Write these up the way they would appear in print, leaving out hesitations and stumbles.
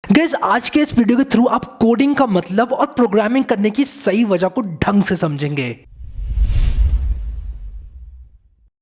Guys आज के इस वीडियो के थ्रू आप कोडिंग का मतलब और प्रोग्रामिंग करने की सही वजह को ढंग से समझेंगे।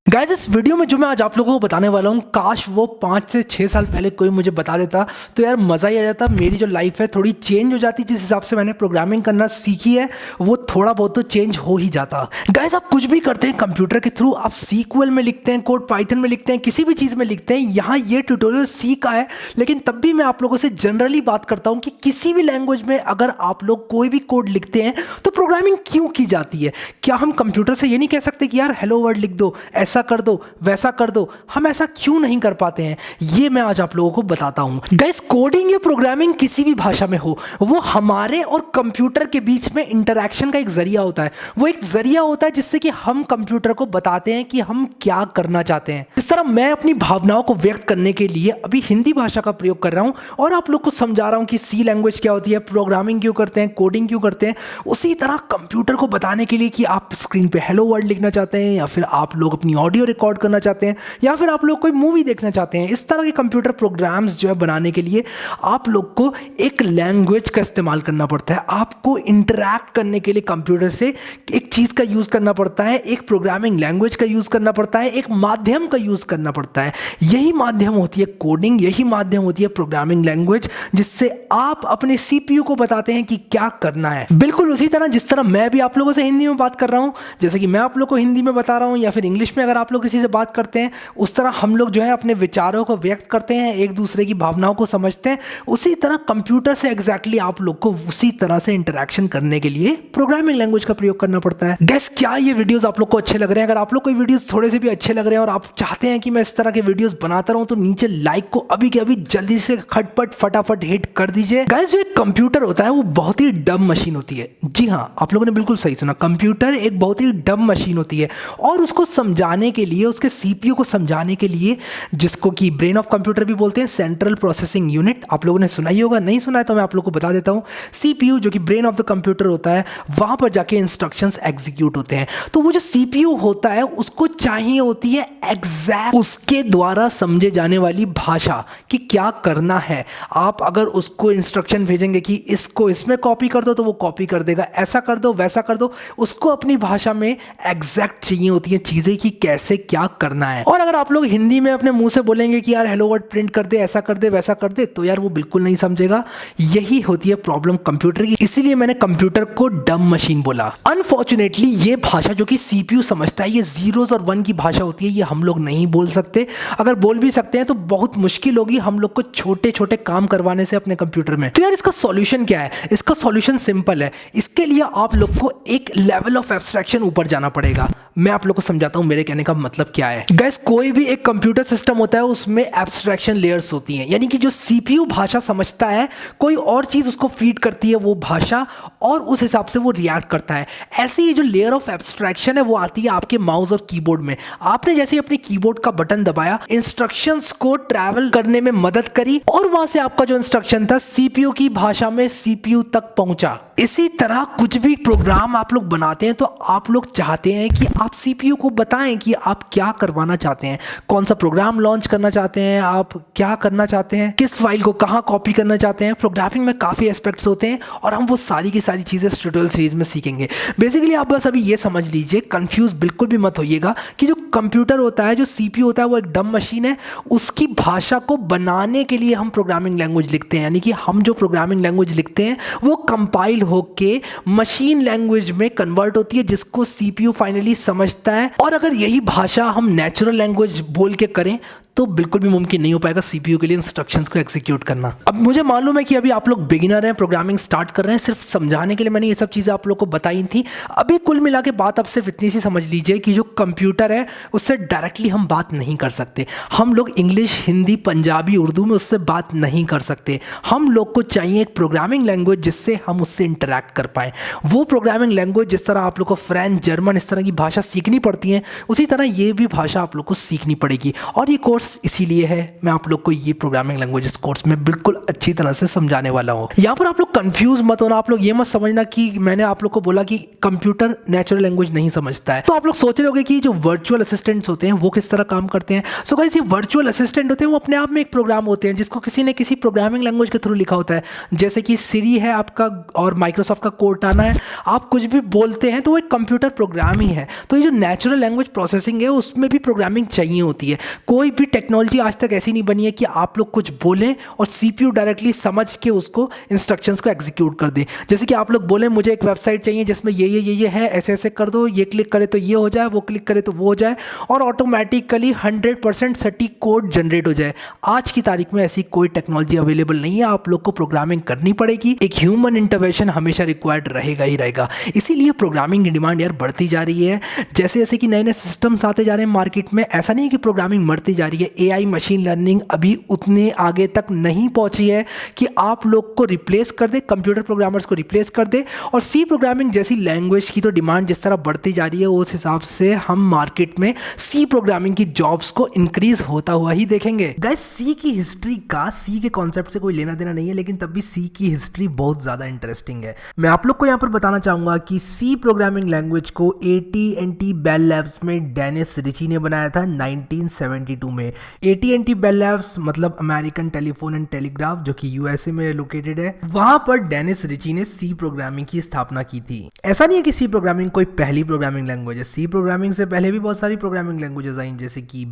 गाइस इस वीडियो में जो मैं आज आप लोगों को बताने वाला हूँ, काश वो 5 से 6 साल पहले कोई मुझे बता देता तो यार मज़ा ही आ जाता। मेरी जो लाइफ है थोड़ी चेंज हो जाती। जिस हिसाब से मैंने प्रोग्रामिंग करना सीखी है वो थोड़ा बहुत तो चेंज हो ही जाता। गाइस आप कुछ भी करते हैं कंप्यूटर के थ्रू, आप सीक्वल में लिखते हैं कोड, पाइथन में लिखते हैं, किसी भी चीज़ में लिखते हैं। यहाँ ये ट्यूटोरियल सी का है, लेकिन तब भी मैं आप लोगों से जनरली बात करता हूँ कि किसी भी लैंग्वेज में अगर आप लोग कोई भी कोड लिखते हैं तो प्रोग्रामिंग क्यों की जाती है। क्या हम कंप्यूटर से ये नहीं कह सकते कि यार हेलो वर्ल्ड लिख दो, ऐसा कर दो, वैसा कर दो? हम ऐसा क्यों नहीं कर पाते हैं, ये मैं आज आप लोगों को बताता हूं। गाइस कोडिंग या प्रोग्रामिंग किसी भी भाषा में हो, वो हमारे और कंप्यूटर के बीच में इंटरैक्शन का एक जरिया होता है। वो एक जरिया होता है जिससे कि हम कंप्यूटर को बताते हैं कि हम क्या करना चाहते हैं। इस तरह मैं अपनी भावनाओं को व्यक्त करने के लिए अभी हिंदी भाषा का प्रयोग कर रहा हूं और आप लोग को समझा रहा हूं कि सी लैंग्वेज क्या होती है, प्रोग्रामिंग क्यों करते हैं, कोडिंग क्यों करते हैं। उसी तरह कंप्यूटर को बताने के लिए कि आप स्क्रीन पे हेलो वर्ल्ड लिखना चाहते हैं, या फिर आप लोग अपनी ऑडियो रिकॉर्ड करना चाहते हैं, या फिर आप लोग कोई मूवी देखना चाहते हैं। इस तरह के कंप्यूटर प्रोग्राम्स जो है बनाने के लिए आप लोग को एक लैंग्वेज का इस्तेमाल करना पड़ता है। आपको इंटरैक्ट करने के लिए कंप्यूटर से एक चीज़ का यूज़ करना पड़ता है, एक प्रोग्रामिंग लैंग्वेज का यूज़ करना पड़ता है, एक माध्यम का यूज़ करना पड़ता है। यही माध्यम होती है कोडिंग, यही माध्यम होती है प्रोग्रामिंग लैंग्वेज, जिससे आप अपने सीपीयू को बताते हैं कि क्या करना है। बिल्कुल उसी तरह जिस तरह मैं भी आप लोगों से हिंदी में बात कर रहा हूं, जैसे कि मैं आप लोग को हिंदी में बता रहा हूं, या फिर इंग्लिश में अगर आप लोग किसी से बात करते हैं, उस तरह हम लोग जो है अपने विचारों को व्यक्त करते हैं, एक दूसरे की भावनाओं को समझते हैं। उसी तरह कंप्यूटर से एग्जैक्टली आप लोग को उसी तरह से इंटरेक्शन करने के लिए प्रोग्रामिंग लैंग्वेज का प्रयोग करना पड़ता है। गाइस क्या ये वीडियोस आप लोग को अच्छे लग रहे हैं? अगर आप लोग को वीडियोस थोड़े से भी अच्छे लग रहे हैं और आप चाहते हैं कि मैं इस तरह के वीडियोस बनाता रहूं, तो नीचे लाइक को अभी के अभी जल्दी से खटपट फटाफट हिट कर दीजिए। गाइस जो एक कंप्यूटर होता है वो बहुत ही डम मशीन होती है। जी हाँ, आप लोगों ने बिल्कुल सही सुना, कंप्यूटर एक बहुत ही डम मशीन होती है। और उसको समझाने के लिए, उसके सीपीयू को समझाने के लिए, जिसको कि ब्रेन ऑफ कंप्यूटर भी बोलते हैं, सेंट्रल प्रोसेसिंग यूनिट, आप लोगों ने सुना ही होगा। नहीं सुना है तो मैं आप लोगों को बता देता हूं। सीपीयू जो कि ब्रेन ऑफ द कंप्यूटर होता है, वहां पर जाके इंस्ट्रक्शंस एग्जीक्यूट होते हैं। तो वो जो सीपीयू होता है उसको चाहिए होती है एग्जैक्ट उसके द्वारा समझे जाने वाली भाषा कि क्या करना है। आप अगर उसको इंस्ट्रक्शन भेजेंगे कि इसको इसमें कॉपी कर दो, तो वो कॉपी कर देगा, ऐसा कर दो, वैसा कर दो। उसको अपनी भाषा में एग्जैक्ट चाहिए होती है चीजें कि कैसे क्या करना है। और अगर आप लोग हिंदी में अपने मुंह से बोलेंगे कि यार हेलो वर्ड प्रिंट कर दे, ऐसा कर दे, वैसा कर दे, तो यार वो बिल्कुल नहीं समझेगा। यही होती है प्रॉब्लम कंप्यूटर की, इसीलिए मैंने कंप्यूटर को डम मशीन बोला। अनफॉर्चुनेटली ये भाषा जो कि सीपीयू समझता है, ये जीरोस और वन की भाषा होती है, ये हम लोग नहीं बोल सकते। अगर बोल भी सकते हैं तो बहुत मुश्किल होगी हम लोग को छोटे छोटे काम करवाने से अपने कंप्यूटर में। तो यार इसका सॉल्यूशन क्या है? इसका सॉल्यूशन सिंपल है। इसके लिए आप लोग को एक लेवल ऑफ एब्स्ट्रैक्शन ऊपर जाना पड़ेगा। मैं आप लोग को समझाता हूं मेरे कहने का मतलब क्या है। गाइस कोई भी एक कंप्यूटर सिस्टम होता है, उसमें एब्स्ट्रैक्शन लेयर्स होती हैं, यानी कि जो सीपीयू भाषा समझता है, कोई और चीज उसको फीड करती है वो भाषा, और उस हिसाब से वो रिएक्ट करता है। ऐसे ही जो लेयर ऑफ एब्स्ट्रैक्शन है वो आती है आपके माउस और कीबोर्ड में। आपने जैसे अपने कीबोर्ड का बटन दबाया, इंस्ट्रक्शंस को ट्रैवल करने में मदद करी, और वहां से आपका जो इंस्ट्रक्शन था सीपीयू की भाषा में सीपीयू तक पहुंचा। इसी तरह कुछ भी प्रोग्राम आप लोग बनाते हैं तो आप लोग चाहते हैं कि आप सीपीयू को बताएं कि आप क्या करवाना चाहते हैं, कौन सा प्रोग्राम लॉन्च करना चाहते हैं, आप क्या करना चाहते हैं, किस फाइल को कहां कॉपी करना चाहते हैं। प्रोग्रामिंग में काफ़ी एस्पेक्ट्स होते हैं और हम वो सारी की सारी चीज़ें इस ट्यूटोरियल सीरीज में सीखेंगे। बेसिकली आप बस अभी ये समझ लीजिए, कंफ्यूज बिल्कुल भी मत होइएगा, कि जो कंप्यूटर होता है, जो सीपीयू होता है, वो एक डम मशीन है। उसकी भाषा को बनाने के लिए हम प्रोग्रामिंग लैंग्वेज लिखते हैं, यानी कि हम जो प्रोग्रामिंग लैंग्वेज लिखते हैं वो कंपाइल होके मशीन लैंग्वेज में कन्वर्ट होती है, जिसको सीपीयू फाइनली समझता है। और अगर यही भाषा हम नेचुरल लैंग्वेज बोल के करें तो बिल्कुल भी मुमकिन नहीं हो पाएगा सीपीयू के लिए इंस्ट्रक्शंस को एग्जीक्यूट करना। अब मुझे मालूम है कि अभी आप लोग बिगिनर हैं, प्रोग्रामिंग स्टार्ट कर रहे हैं, सिर्फ समझाने के लिए मैंने ये सब चीज़ें आप लोग को बताई थी। अभी कुल मिला के बात आप सिर्फ इतनी सी समझ लीजिए कि जो कंप्यूटर है उससे डायरेक्टली हम बात नहीं कर सकते। हम लोग इंग्लिश, हिंदी, पंजाबी, उर्दू में उससे बात नहीं कर सकते। हम लोग को चाहिए एक प्रोग्रामिंग लैंग्वेज जिससे हम उससे इंटरैक्ट कर पाएँ। वो प्रोग्रामिंग लैंग्वेज जिस तरह आप लोग को फ्रेंच, जर्मन, इस तरह की भाषा सीखनी पड़ती है, उसी तरह ये भी भाषा आप लोग को सीखनी पड़ेगी। और ये कोर्स कोर्स इसीलिए है, मैं आप लोग को ये प्रोग्रामिंग लैंग्वेजेस कोर्स में बिल्कुल अच्छी तरह से समझाने वाला हूँ। यहाँ पर आप लोग कंफ्यूज मत होना, आप लोग ये मत समझना कि मैंने आप लोग को बोला कि कंप्यूटर नेचुरल लैंग्वेज नहीं समझता है। तो आप लोग सोच रहे होंगे कि जो वर्चुअल असिस्टेंट्स होते हैं वो किस तरह काम करते हैं। सो गाइस, ये वर्चुअल असिस्टेंट होते हैं वो अपने आप में एक प्रोग्राम होते हैं जिसको किसी ने किसी प्रोग्रामिंग लैंग्वेज के थ्रू लिखा होता है। जैसे कि सिरी है आपका और माइक्रोसॉफ्ट का कोर्टाना है, आप कुछ भी बोलते हैं तो वो एक कंप्यूटर प्रोग्राम ही है। तो ये जो नेचुरल लैंग्वेज प्रोसेसिंग है उसमें भी प्रोग्रामिंग चाहिए होती है। कोई भी टेक्नोलॉजी आज तक ऐसी नहीं बनी है कि आप लोग कुछ बोलें और सीपीयू डायरेक्टली समझ के उसको इंस्ट्रक्शंस को एग्जीक्यूट कर दे। जैसे कि आप लोग बोले मुझे एक वेबसाइट चाहिए जिसमें ये है, ऐसे ऐसे कर दो, ये क्लिक करे तो ये हो जाए, वो क्लिक करे तो वो हो जाए और ऑटोमेटिकली 100% सटीक कोड जनरेट हो जाए। आज की तारीख में ऐसी कोई टेक्नोलॉजी अवेलेबल नहीं है। आप लोग को प्रोग्रामिंग करनी पड़ेगी, एक ह्यूमन इंटरवेंशन हमेशा रिक्वायर्ड रहेगा ही रहेगा। इसीलिए प्रोग्रामिंग की डिमांड यार बढ़ती जा रही है। जैसे जैसे कि नए नए सिस्टम्स आते जा रहे हैं मार्केट में, ऐसा नहीं है कि प्रोग्रामिंग मरती जा रही है। एआई मशीन लर्निंग अभी उतने आगे तक नहीं पहुंची है कि आप लोग को रिप्लेस कर दे, कंप्यूटर प्रोग्रामर्स को रिप्लेस कर दे। और सी प्रोग्रामिंग जैसी लैंग्वेज की तो डिमांड जिस तरह बढ़ती जा रही है उस हिसाब से हम मार्केट में सी प्रोग्रामिंग की जॉब्स को इंक्रीज होता हुआ ही देखेंगे। गाइस, सी की हिस्ट्री का सी के कॉन्सेप्ट से कोई लेना देना नहीं है, लेकिन तब भी सी की हिस्ट्री बहुत ज्यादा इंटरेस्टिंग है। मैं आप लोग को यहाँ पर बताना चाहूंगा कि सी प्रोग्रामिंग लैंग्वेज को AT&T बेल लैब्स में डेनिस रिची ने बनाया था 1972 में। AT&T बेल लैब्स मतलब अमेरिकन टेलीफोन एंड टेलीग्राफ, जो कि यूएसए में लोकेटेड है। वहां पर डेनिस रिची ने सी प्रोग्रामिंग की स्थापना की थी। ऐसा नहीं है कि सी प्रोग्रामिंग कोई पहली प्रोग्रामिंग लैंग्वेज है। सी प्रोग्रामिंग से पहले भी बहुत सारी प्रोग्रामिंग लैंग्वेजेस आई, जैसे कि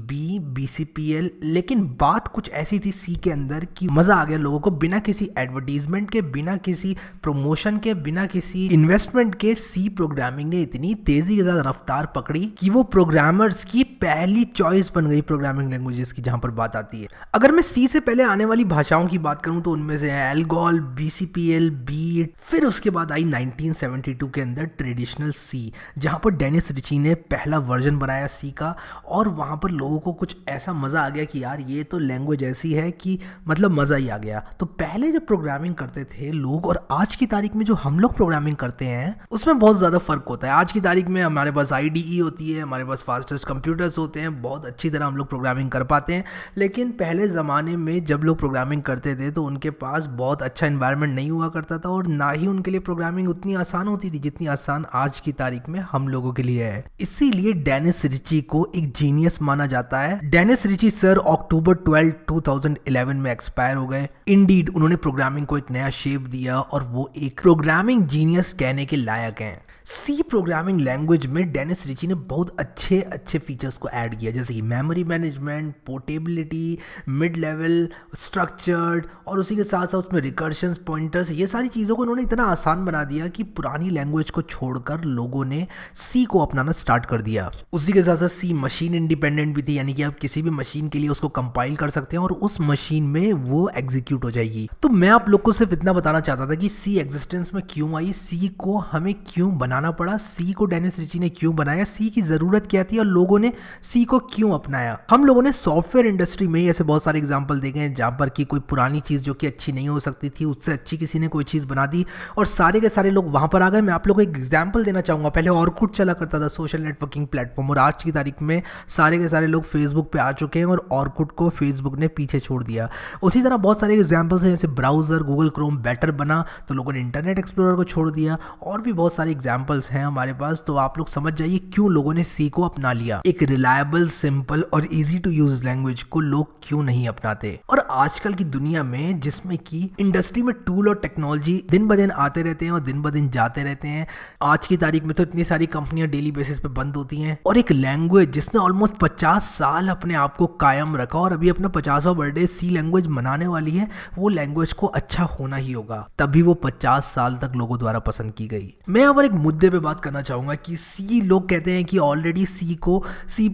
BCPL। लेकिन बात कुछ ऐसी थी सी के अंदर कि मजा आ गया लोगों को। बिना किसी एडवर्टीजमेंट के, बिना किसी प्रमोशन के, बिना किसी इन्वेस्टमेंट के सी प्रोग्रामिंग ने इतनी तेजी के साथ रफ्तार पकड़ी कि वो प्रोग्रामर्स की पहली चॉइस बन गई प्रोग्रामिंग लैंग्वेजेस की जहां पर बात आती है। अगर मैं सी से पहले आने वाली भाषाओं की बात करूं तो उनमें से है एल्गोल, BCPL, बीट। फिर उसके बाद आई 1972 के अंदर ट्रेडिशनल सी, जहां पर डेनिस रिची ने पहला वर्जन बनाया सी का। और वहां पर लोगों को कुछ ऐसा मजा आ गया कि यार ये तो लैंग्वेज ऐसी है कि मतलब मजा ही आ गया। तो पहले जब प्रोग्रामिंग करते थे लोग और आज की तारीख में जो हम लोग प्रोग्रामिंग करते हैं उसमें बहुत ज्यादा फर्क होता है। आज की तारीख में हमारे पास IDE होती है, हमारे पास फास्टेस्ट कंप्यूटर्स होते हैं, बहुत अच्छी तरह हम लोग प्रोग्रामिंग कर पाते हैं। लेकिन पहले ज़माने में जब लोग प्रोग्रामिंग करते थे तो उनके पास बहुत अच्छा एनवायरनमेंट नहीं हुआ करता था और ना ही उनके लिए प्रोग्रामिंग उतनी आसान होती थी जितनी आसान आज की तारीख में हम लोगों के लिए है। इसीलिए डेनिस रिची को एक जीनियस माना जाता है। डेनिस रिची सर अक्टूबर 12, 2011 में एक्सपायर हो गए। इंडीड उन्होंने प्रोग्रामिंग को एक नया शेप दिया और वो एक प्रोग्रामिंग जीनियस कहने के लायक हैं। सी प्रोग्रामिंग लैंग्वेज में डेनिस रिची ने बहुत अच्छे अच्छे फीचर्स को ऐड किया, जैसे कि memory management, portability, mid level, structured और उसी के साथ साथ उसमें रिकर्शंस, पॉइंटर्स, ये सारी चीज़ों को उन्होंने इतना आसान बना दिया कि पुरानी लैंग्वेज को छोड़कर लोगों ने सी को अपनाना स्टार्ट कर दिया। उसी के साथ साथ सी मशीन इंडिपेंडेंट भी थी, यानी कि आप किसी भी मशीन के लिए उसको कंपाइल कर सकते हैं और उस मशीन में वो एग्जीक्यूट हो जाएगी। तो मैं आप लोग को सिर्फ इतना बताना चाहता था कि सी एग्जिस्टेंस में क्यों आई, सी को हमें क्यों बनाना पड़ा, सी को डेनिस रिची ने क्यों बनाया, सी की जरूरत क्या थी और लोगों ने सी को क्यों अपनाया। हम लोगों ने सॉफ्टवेयर इंडस्ट्री में ऐसे बहुत सारे एग्जांपल देखे हैं जहां पर कि कोई पुरानी चीज जो कि अच्छी नहीं हो सकती थी उससे अच्छी किसी ने कोई चीज बना दी और सारे के सारे लोग वहां पर आ गए। मैं आप लोगों को एक एग्जांपल देना चाहूंगा। पहले ऑरकुट चला करता था, सोशल नेटवर्किंग प्लेटफॉर्म, और आज की तारीख में सारे के सारे लोग फेसबुक पे आ चुके हैं और ऑरकुट को फेसबुक ने पीछे छोड़ दिया। उसी तरह बहुत सारे एग्जाम्पल्स हैं, जैसे ब्राउजर गूगल क्रोम बेटर बना तो लोगों ने इंटरनेट एक्सप्लोरर को छोड़ दिया, और भी बहुत सारे एग्जाम्पल्स हैं हमारे पास। तो आप लोग समझ जाइए क्यों लोगों ने सी को अपना लिया। एक रिलायबल, सिंपल और इजी टू यूज लैंग्वेज को लोग क्यों नहीं अपनाते। और आजकल की दुनिया में जिसमें कि इंडस्ट्री में टूल और टेक्नोलॉजी दिन ब दिन आते रहते हैं और दिन ब दिन जाते रहते हैं, आज की तारीख में तो इतनी सारी कंपनियां डेली बेसिस पे बंद होती हैं, और एक लैंग्वेज जिसने ऑलमोस्ट 50 साल अपने आप को कायम रखा और अभी अपना 50वां बर्थडे सी लैंग्वेज मनाने वाली है, वो लैंग्वेज को अच्छा होना ही होगा, तभी वो 50 साल तक लोगों द्वारा पसंद की गई। मैं यहाँ पर एक मुद्दे पे बात करना चाहूंगा कि सी, लोग कहते हैं कि ऑलरेडी सी को C++,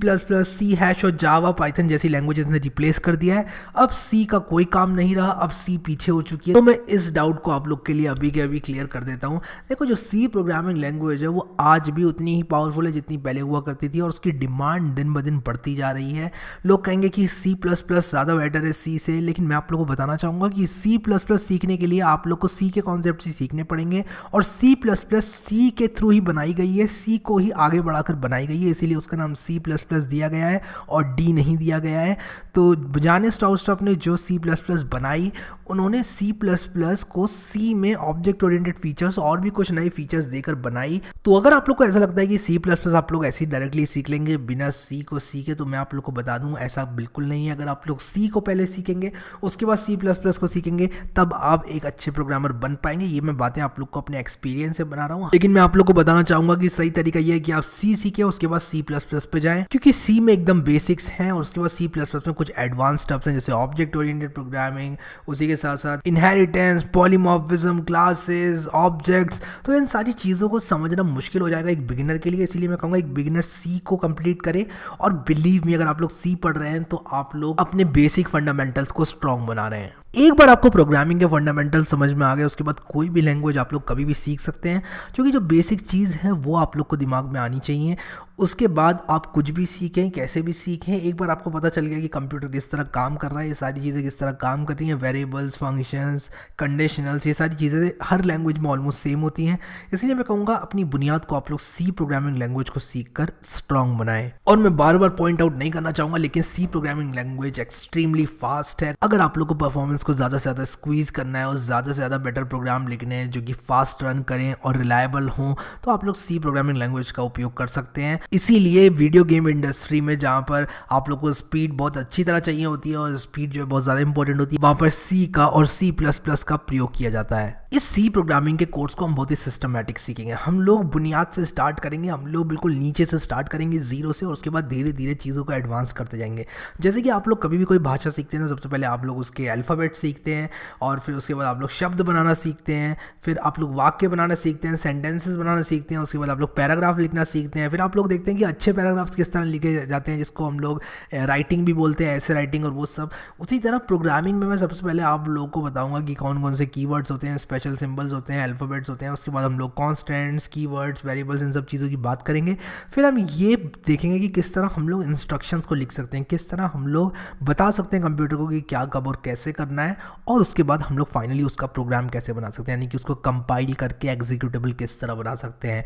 सी हैश और जावा, पाइथन जैसी लैंग्वेजेस ने रिप्लेस कर दिया है, अब सी का कोई काम नहीं रहा, अब सी पीछे हो चुकी है। तो मैं इस डाउट को आप लोग के लिए अभी के अभी क्लियर कर देता हूं। देखो, जो सी प्रोग्रामिंग लैंग्वेज है वो आज भी उतनी ही पावरफुल है जितनी पहले हुआ करती थी, और उसकी डिमांड दिन ब दिन बढ़ती जा रही है। लोग कहेंगे कि C++ ज़्यादा बेटर है सी से, लेकिन मैं आप लोगों को बताना चाहूँगा कि C++ सीखने के लिए आप लोग को सी के कॉन्सेप्ट ही सीखने पड़ेंगे, और C++ सी के थ्रू ही बनाई गई है, सी को ही आगे बढ़ाकर बनाई गई है, इसीलिए उसका नाम सी प्लस प्लस दिया गया है और डी नहीं दिया गया है। तो जाने स्टाउस्टॉप ने जो सी प्लस प्लस बनाई, उन्होंने सी प्लस प्लस को सी में ऑब्जेक्ट ओरिएंटेड फीचर्स और भी कुछ नए फीचर्स देकर बनाई। तो अगर आप लोग को ऐसा लगता है कि सी प्लस प्लस आप लोग ऐसे ही डायरेक्टली सीख लेंगे बिना सी को सीखे, तो मैं आप लोग को बता दूं ऐसा बिल्कुल नहीं है। अगर आप लोग सी को पहले सीखेंगे, उसके बाद सी प्लस प्लस को सीखेंगे, तब आप एक अच्छे प्रोग्रामर बन पाएंगे। ये मैं बातें आप लोग को अपने एक्सपीरियंस से बना रहा हूँ, लेकिन मैं आप लोग को बताना चाहूंगा कि सही तरीका ये है कि आप सी सीखे, उसके बाद सी प्लस प्लस पे जाएं, क्योंकि सी में एकदम बेसिक्स हैं और उसके बाद सी प्लस प्लस में कुछ एडवांस स्टफ्स हैं, जैसे ऑब्जेक्ट ओरिएंटेड प्रोग्रामिंग, उसी के साथ साथ इनहेरिटेंस, पॉलीमॉर्फिज्म, क्लासेस, ऑब्जेक्ट्स। तो इन सारी चीज़ों को समझना मुश्किल हो जाएगा एक बिगिनर के लिए, इसलिए मैं कहूँगा एक बिगिनर सी को कंप्लीट करे। और बिलीव मी, अगर आप लोग सी पढ़ रहे हैं तो आप लोग अपने बेसिक फंडामेंटल्स को स्ट्रॉन्ग बना रहे हैं। एक बार आपको प्रोग्रामिंग के फंडामेंटल समझ में आ गए, उसके बाद कोई भी लैंग्वेज आप लोग कभी भी सीख सकते हैं, क्योंकि जो बेसिक चीज़ है वो आप लोग को दिमाग में आनी चाहिए। उसके बाद आप कुछ भी सीखें, कैसे भी सीखें, एक बार आपको पता चल गया कि कंप्यूटर किस तरह काम कर रहा है, ये सारी चीज़ें किस तरह काम कर रही हैं, वेरिएबल्स, फंक्शंस, कंडीशनल्स, ये सारी चीज़ें हर लैंग्वेज में ऑलमोस्ट सेम होती हैं। इसलिए मैं कहूँगा अपनी बुनियाद को आप लोग सी प्रोग्रामिंग लैंग्वेज को सीख कर स्ट्रॉन्ग बनाएं। और मैं बार बार पॉइंट आउट नहीं करना चाहूँगा, लेकिन C programming language extremely fast है। अगर आप लोग को परफॉर्मेंस को ज़्यादा से ज़्यादा स्क्वीज़ करना है और ज़्यादा से ज़्यादा बेटर प्रोग्राम लिखने हैं जो कि फास्ट रन करें और रिलायबल हों, तो आप लोग सी प्रोग्रामिंग लैंग्वेज का उपयोग कर सकते हैं। इसीलिए वीडियो गेम इंडस्ट्री में, जहाँ पर आप लोग को स्पीड बहुत अच्छी तरह चाहिए होती है और स्पीड जो है बहुत ज़्यादा इंपॉर्टेंट होती है, वहाँ पर सी का और सी प्लस प्लस का प्रयोग किया जाता है। इस सी प्रोग्रामिंग के कोर्स को हम बहुत ही सिस्टमैटिक सीखेंगे। हम लोग बुनियाद से स्टार्ट करेंगे, हम लोग बिल्कुल नीचे से स्टार्ट करेंगे जीरो से, और उसके बाद धीरे धीरे चीज़ों को एडवांस करते जाएंगे। जैसे कि आप लोग कभी भी कोई भाषा सीखते हैं तो सबसे पहले आप लोग उसके अल्फ़ाबेट सीखते हैं, और फिर उसके बाद आप लोग शब्द बनाना सीखते हैं, फिर आप लोग वाक्य बनाना सीखते हैं, सेंटेंसेस बनाना सीखते हैं, उसके बाद आप लोग पैराग्राफ लिखना सीखते हैं। फिर आप लोग देखते हैं कि अच्छे पैराग्राफ्स किस तरह लिखे जाते हैं, जिसको हम लोग राइटिंग भी बोलते हैं, ऐसे राइटिंग और वो सब। उसी तरह प्रोग्रामिंग में मैं सबसे पहले आप लोगों को बताऊंगा कि कौन कौन से कीवर्ड्स होते हैं, स्पेशल सिंबल्स होते हैं, अल्फ़ाबेट्स होते हैं। उसके बाद हम लोग कॉन्स्टेंट्स, कीवर्ड्स, वेरिएबल्स, इन सब चीज़ों की बात करेंगे। फिर हम ये देखेंगे कि किस तरह हम लोग इंस्ट्रक्शंस को लिख सकते हैं, किस तरह हम लोग बता सकते हैं कंप्यूटर को कि क्या कब और कैसे करना है, और उसके बाद हम लोग फाइनली उसका प्रोग्राम कैसे बना सकते हैं, यानी कि उसको कंपाइल करके एग्जीक्यूटेबल किस तरह बना सकते हैं।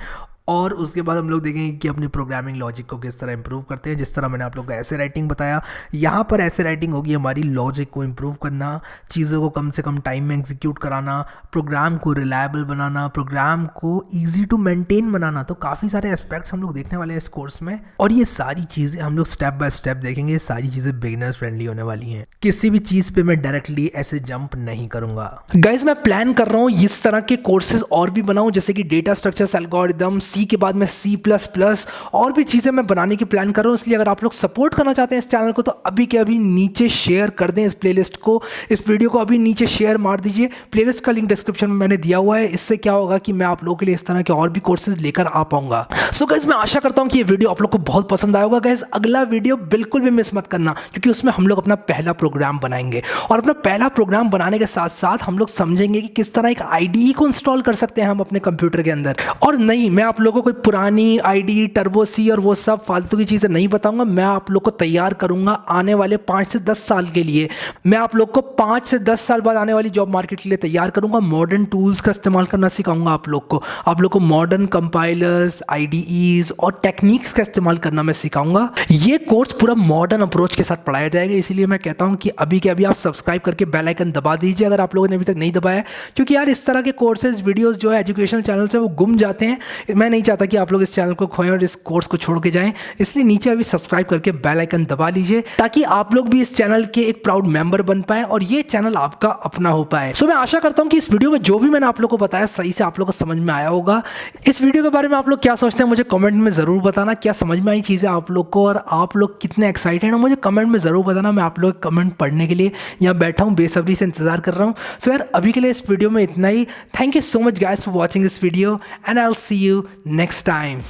और उसके बाद हम लोग देखेंगे कि अपनी प्रोग्रामिंग लॉजिक को किस तरह इंप्रूव करते हैं। जिस तरह मैंने आप लोग को ऐसे राइटिंग बताया, यहाँ पर ऐसे राइटिंग होगी हमारी लॉजिक को इंप्रूव करना, चीज़ों को कम से कम टाइम में एग्जीक्यूट कराना, प्रोग्राम को रिलायबल बनाना, प्रोग्राम को ईजी टू मेंटेन बनाना। तो काफ़ी सारे एस्पेक्ट्स हम लोग देखने वाले हैं इस कोर्स में, और ये सारी चीज़ें हम लोग स्टेप बाय स्टेप देखेंगे। ये सारी चीज़ें बिगिनर्स फ्रेंडली होने वाली हैं, किसी भी चीज़ पर मैं डायरेक्टली ऐसे जंप नहीं करूँगा। गाइज मैं प्लान कर रहा हूँ इस तरह के कोर्सेज और भी बनाऊँ, जैसे कि डेटा स्ट्रक्चर्स, एल्गोरिदम, सी के बाद में सी प्लस प्लस, और भी चीज़ें मैं बनाने की प्लान कर रहा हूँ। इसलिए अगर आप लोग सपोर्ट करना चाहते हैं इस चैनल को, तो अभी के अभी नीचे शेयर कर दें इस प्लेलिस्ट को, इस वीडियो को अभी नीचे शेयर मार दीजिए। प्लेलिस्ट का लिंक डिस्क्रिप्शन में मैंने दिया हुआ है। इससे क्या होगा कि मैं आप लोगों के लिए इस तरह के और भी कोर्सेज लेकर आ पाऊंगा। सो गाइज मैं आशा करता हूँ कि ये वीडियो आप लोग को बहुत पसंद आएगा। गाइज अगला वीडियो बिल्कुल भी मिस मत करना, क्योंकि उसमें हम लोग अपना पहला प्रोग्राम बनाएंगे, और अपना पहला प्रोग्राम बनाने के साथ साथ हम लोग समझेंगे कि किस तरह एक आईडीई को इंस्टॉल कर सकते हैं हम अपने कंप्यूटर के अंदर। और नहीं, मैं आप लोगों को कोई पुरानी आईडी, टर्बो सी और वो सब फालतू की चीज़ें नहीं बताऊंगा। मैं आप लोग को तैयार करूंगा आने वाले 5 से 10 साल के लिए। मैं आप लोग को 5 से 10 साल बाद आने वाली जॉब मार्केट के लिए तैयार करूंगा। मॉडर्न टूल्स का इस्तेमाल करना सिखाऊंगा आप लोग को मॉडर्न कंपाइलर्स, आईडीईज और टेक्निक्स का इस्तेमाल करना मैं सिखाऊंगा। ये कोर्स पूरा मॉडर्न अप्रोच के साथ पढ़ाया जाएगा। इसीलिए मैं कहता हूं कि अभी के अभी आप सब्सक्राइब करके बेल आइकन दबा दीजिए अगर आप लोगों ने अभी तक नहीं दबाया, क्योंकि यार इस तरह के कोर्सेज वीडियोस जो है एजुकेशनल चैनल से वो गुम जाते हैं। मैं नहीं चाहता कि आप लोग इस चैनल को खोएं और इस कोर्स को छोड़ के जाएं। इसलिए नीचे अभी सब्सक्राइब करके बेल आइकन दबा लीजिए, ताकि आप लोग भी इस चैनल के एक प्राउड मेंबर बन पाए और ये चैनल आपका अपना हो पाए। सो मैं आशा करता हूं कि इस वीडियो में जो भी मैंने आप लोग को बताया सही से आप लोग को समझ में आया होगा। इस वीडियो के बारे में आप लोग क्या सोचते हैं मुझे कमेंट में जरूर बताना। क्या समझ में आई चीजें आप लोग को, और आप लोग कितने एक्साइटेड हैं मुझे कमेंट में जरूर बताना। मैं आप लोग कमेंट पढ़ने के लिए यहाँ बैठा हूँ, बेसब्री से इंतजार कर रहा हूँ। सो यार अभी के लिए इस वीडियो में इतना ही। Thank you so much guys for watching this video, and I will see you next time.